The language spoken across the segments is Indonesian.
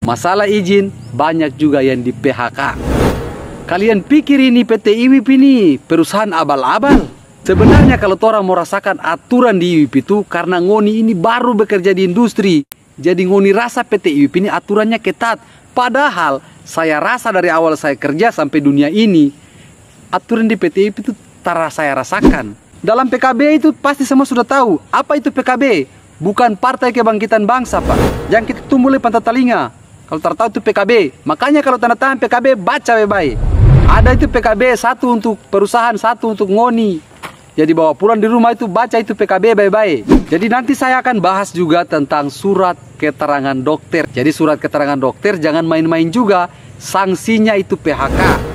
Masalah izin, banyak juga yang di PHK. Kalian pikir ini PT IWIP ini perusahaan abal-abal? Sebenarnya kalau orang mau rasakan aturan di IWIP itu, karena Ngoni ini baru bekerja di industri, jadi Ngoni rasa PT IWIP ini aturannya ketat. Padahal saya rasa dari awal saya kerja sampai dunia ini, aturan di PT IWIP itu saya rasakan. Dalam PKB itu pasti semua sudah tahu. Apa itu PKB? Bukan Partai Kebangkitan Bangsa, Pak. Yang kita tumbuh oleh pantat telinga. Kalau tahu itu PKB. Makanya kalau tanda tangan PKB, baca baik-baik. Ada itu PKB, satu untuk perusahaan, satu untuk Ngoni. Jadi bawa pulang di rumah itu, baca itu PKB baik-baik. Jadi nanti saya akan bahas juga tentang surat keterangan dokter. Jadi surat keterangan dokter jangan main-main juga. Sanksinya itu PHK.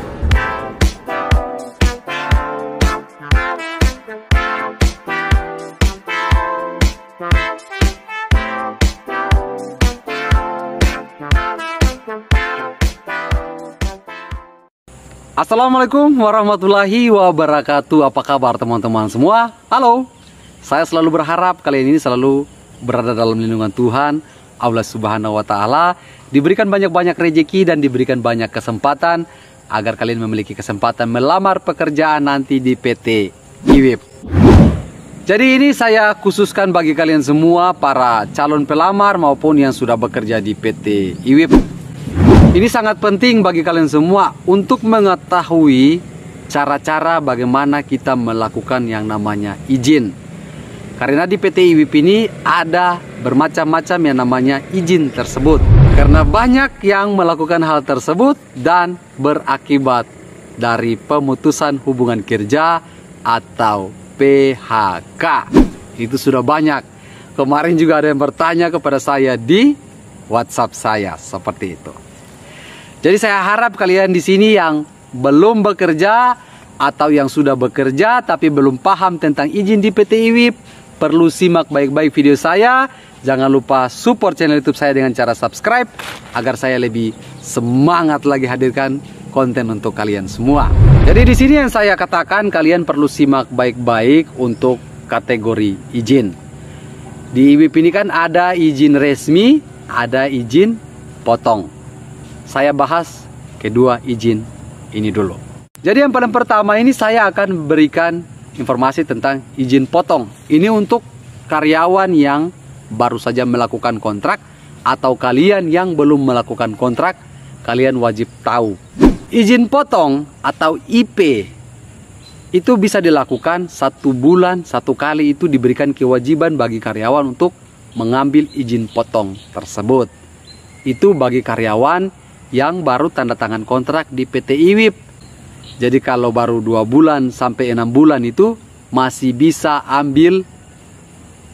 Assalamualaikum warahmatullahi wabarakatuh. Apa kabar teman-teman semua? Halo. Saya selalu berharap kalian ini selalu berada dalam lindungan Tuhan Allah Subhanahu wa taala, diberikan banyak-banyak rezeki dan diberikan banyak kesempatan agar kalian memiliki kesempatan melamar pekerjaan nanti di PT IWIP. Jadi ini saya khususkan bagi kalian semua para calon pelamar maupun yang sudah bekerja di PT IWIP. Ini sangat penting bagi kalian semua untuk mengetahui cara-cara bagaimana kita melakukan yang namanya izin. Karena di PT IWIP ini ada bermacam-macam yang namanya izin tersebut. Karena banyak yang melakukan hal tersebut dan berakibat dari pemutusan hubungan kerja atau PHK. Itu sudah banyak. Kemarin juga ada yang bertanya kepada saya di WhatsApp saya seperti itu. Jadi saya harap kalian di sini yang belum bekerja atau yang sudah bekerja tapi belum paham tentang izin di PT IWIP, perlu simak baik-baik video saya. Jangan lupa support channel YouTube saya dengan cara subscribe agar saya lebih semangat lagi hadirkan konten untuk kalian semua. Jadi di sini yang saya katakan kalian perlu simak baik-baik untuk kategori izin. Di IWIP ini kan ada izin resmi, ada izin potong. Saya bahas kedua izin ini dulu. Jadi yang paling pertama ini saya akan berikan informasi tentang izin potong. Ini untuk karyawan yang baru saja melakukan kontrak atau kalian yang belum melakukan kontrak, kalian wajib tahu. Izin potong atau IP itu bisa dilakukan 1 bulan 1 kali, itu diberikan kewajiban bagi karyawan untuk mengambil izin potong tersebut. Itu bagi karyawan yang baru tanda tangan kontrak di PT IWIP. Jadi kalau baru 2 bulan sampai 6 bulan itu masih bisa ambil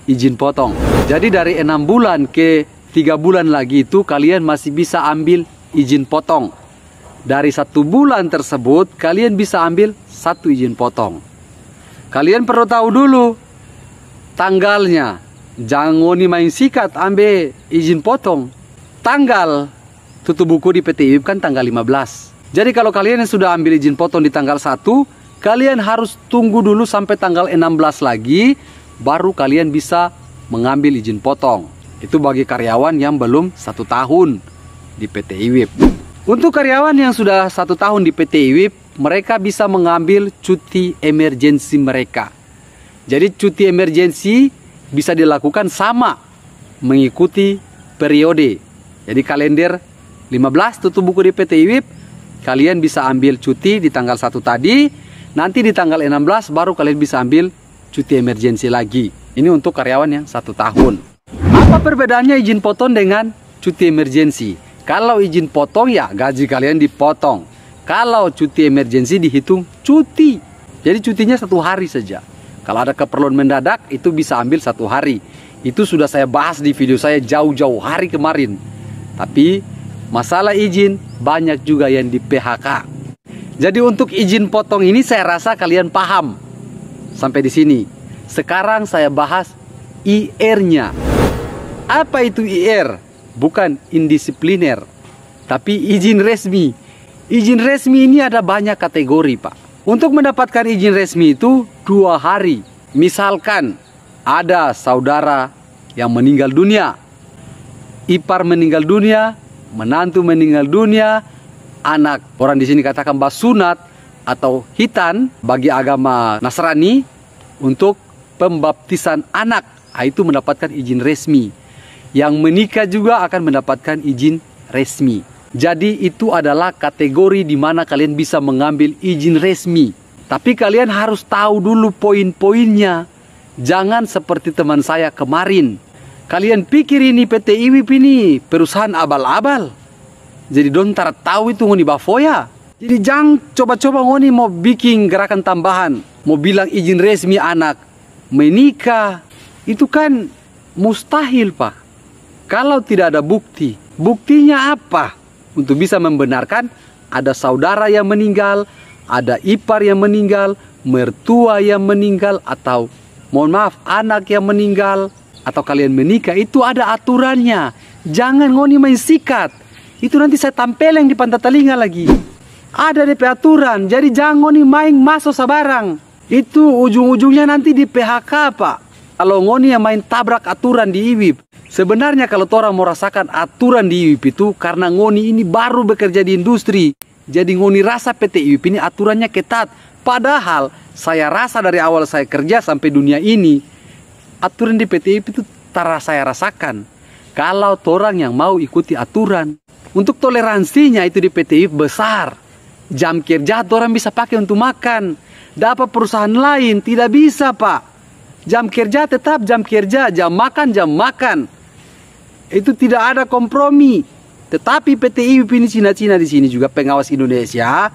izin potong. Jadi dari 6 bulan ke 3 bulan lagi itu kalian masih bisa ambil izin potong. Dari 1 bulan tersebut kalian bisa ambil 1 izin potong. Kalian perlu tahu dulu tanggalnya. Jangan Ngoni main sikat ambil izin potong. Tanggal tutup buku di PT IWIP kan tanggal 15. Jadi kalau kalian yang sudah ambil izin potong di tanggal 1, kalian harus tunggu dulu sampai tanggal 16 lagi, baru kalian bisa mengambil izin potong. Itu bagi karyawan yang belum 1 tahun di PT IWIP. Untuk karyawan yang sudah 1 tahun di PT IWIP, mereka bisa mengambil cuti emergensi mereka. Jadi cuti emergensi bisa dilakukan sama, mengikuti periode. Jadi kalender 15 tutup buku di PT IWIP, kalian bisa ambil cuti di tanggal 1 tadi, nanti di tanggal 16 baru kalian bisa ambil cuti emergensi lagi. Ini untuk karyawan yang 1 tahun. Apa perbedaannya izin potong dengan cuti emergensi? Kalau izin potong ya gaji kalian dipotong. Kalau cuti emergensi dihitung cuti. Jadi cutinya 1 hari saja. Kalau ada keperluan mendadak itu bisa ambil 1 hari. Itu sudah saya bahas di video saya jauh-jauh hari kemarin. Tapi masalah izin banyak juga yang di PHK. Jadi untuk izin potong ini saya rasa kalian paham sampai di sini. Sekarang saya bahas IR-nya. Apa itu IR? Bukan indisipliner, tapi izin resmi. Izin resmi ini ada banyak kategori, Pak. Untuk mendapatkan izin resmi itu 2 hari. Misalkan ada saudara yang meninggal dunia, ipar meninggal dunia, menantu meninggal dunia, anak, orang di sini katakan basunat atau hitan bagi agama Nasrani untuk pembaptisan anak, itu mendapatkan izin resmi. Yang menikah juga akan mendapatkan izin resmi. Jadi itu adalah kategori di mana kalian bisa mengambil izin resmi. Tapi kalian harus tahu dulu poin-poinnya. Jangan seperti teman saya kemarin. Kalian pikir ini PT IWIP ini perusahaan abal-abal. Jadi don tahu itu ngoni bafoya. Jadi jangan coba-coba ngoni mau bikin gerakan tambahan. Mau bilang izin resmi anak menikah. Itu kan mustahil, Pak. Kalau tidak ada bukti. Buktinya apa? Untuk bisa membenarkan ada saudara yang meninggal, ada ipar yang meninggal, mertua yang meninggal, atau mohon maaf, anak yang meninggal, atau kalian menikah, itu ada aturannya. Jangan ngoni main sikat. Itu nanti saya tampeleng di pantat telinga lagi. Ada DP aturan, jadi jangan ngoni main masuk sabarang. Itu ujung-ujungnya nanti di PHK, Pak. Kalau ngoni yang main tabrak aturan di IWIP. Sebenarnya kalau orang mau rasakan aturan di IWIP itu karena ngoni ini baru bekerja di industri. Jadi ngoni rasa PT IWIP ini aturannya ketat. Padahal saya rasa dari awal saya kerja sampai dunia ini, aturan di PT IWIP itu saya rasakan. Kalau orang yang mau ikuti aturan. Untuk toleransinya itu di PT IWIP besar. Jam kerja orang bisa pakai untuk makan. Dapat perusahaan lain tidak bisa, Pak. Jam kerja tetap jam kerja, jam makan. Itu tidak ada kompromi. Tetapi PT IWIP ini Cina-Cina di sini juga pengawas Indonesia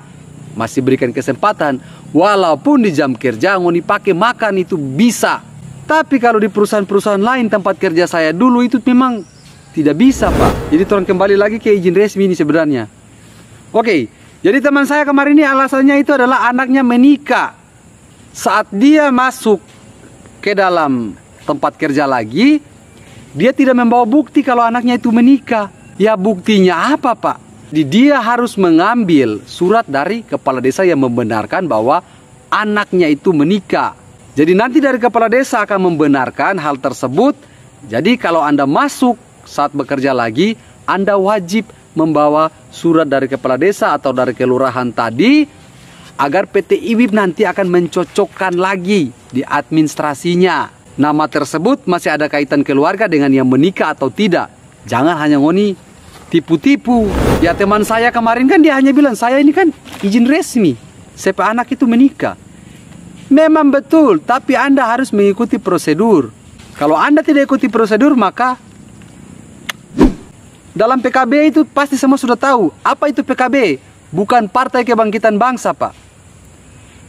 masih berikan kesempatan. Walaupun di jam kerja ngoni pakai makan itu bisa. Tapi kalau di perusahaan-perusahaan lain tempat kerja saya dulu itu memang tidak bisa, Pak. Jadi orang kembali lagi ke izin resmi ini sebenarnya. Oke, jadi teman saya kemarin ini alasannya itu adalah anaknya menikah. Saat dia masuk ke dalam tempat kerja lagi, dia tidak membawa bukti kalau anaknya itu menikah. Ya buktinya apa, Pak? Dia harus mengambil surat dari kepala desa yang membenarkan bahwa anaknya itu menikah. Jadi nanti dari kepala desa akan membenarkan hal tersebut. Jadi kalau Anda masuk saat bekerja lagi, Anda wajib membawa surat dari kepala desa atau dari kelurahan tadi, agar PT IWIP nanti akan mencocokkan lagi di administrasinya. Nama tersebut masih ada kaitan keluarga dengan yang menikah atau tidak. Jangan hanya ngoni tipu-tipu. Ya teman saya kemarin kan dia hanya bilang, saya ini kan izin resmi. Siapa anak itu menikah. Memang betul, tapi Anda harus mengikuti prosedur. Kalau Anda tidak ikuti prosedur, maka dalam PKB itu pasti semua sudah tahu. Apa itu PKB? Bukan Partai Kebangkitan Bangsa, Pak.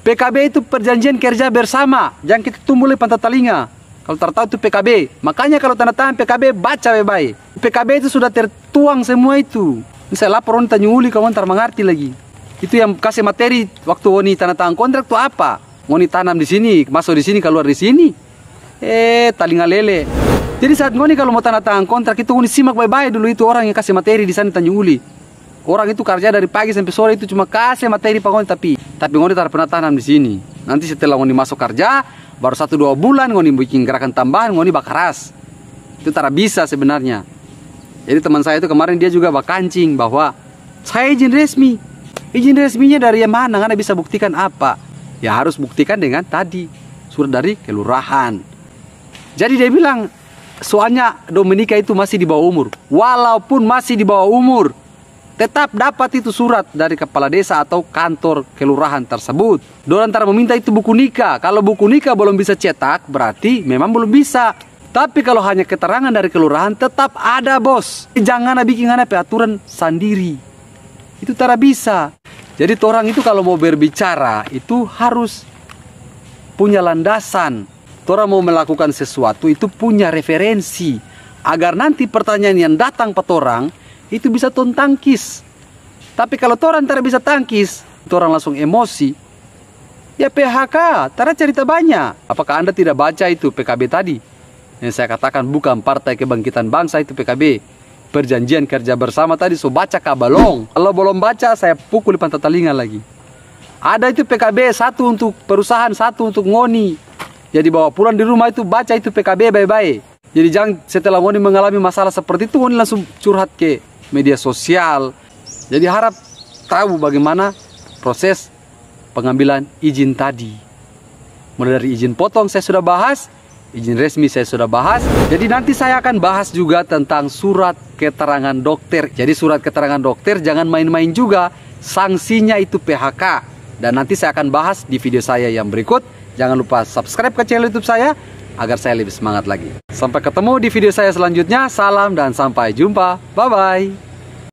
PKB itu perjanjian kerja bersama. Jangan kita tumbuli pantat telinga. Kalau tertahu itu PKB. Makanya kalau tanda tangan PKB, baca baik-baik. PKB itu sudah tertuang semua itu. Saya lapor, tanya uli, kawan ntar mengerti lagi. Itu yang kasih materi waktu Oni tanda tangan kontrak itu apa? Oni tanam di sini, masuk di sini, keluar di sini. Talinga lele. Jadi saat Ngoni kalau mau tanda tangan kontrak itu Ngoni simak baik-baik dulu itu orang yang kasih materi di sana tanya uli. Orang itu kerja dari pagi sampai sore itu cuma kasih materi Pak Ngoni tapi Ngoni tak pernah tanam di sini. Nanti setelah Ngoni masuk kerja baru 1-2 bulan Ngoni bikin gerakan tambahan Ngoni bakaras. Itu tak bisa sebenarnya. Jadi teman saya itu kemarin dia juga bakancing bahwa saya izin resmi. Izin resminya dari yang mana? Anda bisa buktikan apa? Ya harus buktikan dengan tadi surat dari kelurahan. Jadi dia bilang soalnya Dominika itu masih di bawah umur. Walaupun masih di bawah umur, tetap dapat itu surat dari kepala desa atau kantor kelurahan tersebut. Dorang antara meminta itu buku nikah. Kalau buku nikah belum bisa cetak, berarti memang belum bisa. Tapi kalau hanya keterangan dari kelurahan, tetap ada, bos. Jangan bikin aturan sendiri. Itu tak bisa. Jadi orang itu kalau mau berbicara, itu harus punya landasan. Orang mau melakukan sesuatu itu punya referensi agar nanti pertanyaan yang datang ke orang itu bisa tangkis. Tapi kalau orang tidak bisa tangkis, orang langsung emosi. Ya PHK, tidak cerita banyak. Apakah Anda tidak baca itu PKB tadi? Yang saya katakan bukan Partai Kebangkitan Bangsa itu PKB. Perjanjian kerja bersama tadi, so baca kabalong. Kalau belum baca, saya pukul di pantat telinga lagi. Ada itu PKB, satu untuk perusahaan, satu untuk Ngoni. Jadi bawa pulang di rumah itu baca itu PKB baik-baik. Jadi jangan setelah Ngoni mengalami masalah seperti itu Ngoni langsung curhat ke media sosial. Jadi harap tahu bagaimana proses pengambilan izin tadi. Mulai dari izin potong saya sudah bahas, izin resmi saya sudah bahas. Jadi nanti saya akan bahas juga tentang surat keterangan dokter. Jadi surat keterangan dokter jangan main-main juga. Sanksinya itu PHK. Dan nanti saya akan bahas di video saya yang berikut. Jangan lupa subscribe ke channel YouTube saya agar saya lebih semangat lagi. Sampai ketemu di video saya selanjutnya. Salam dan sampai jumpa. Bye-bye.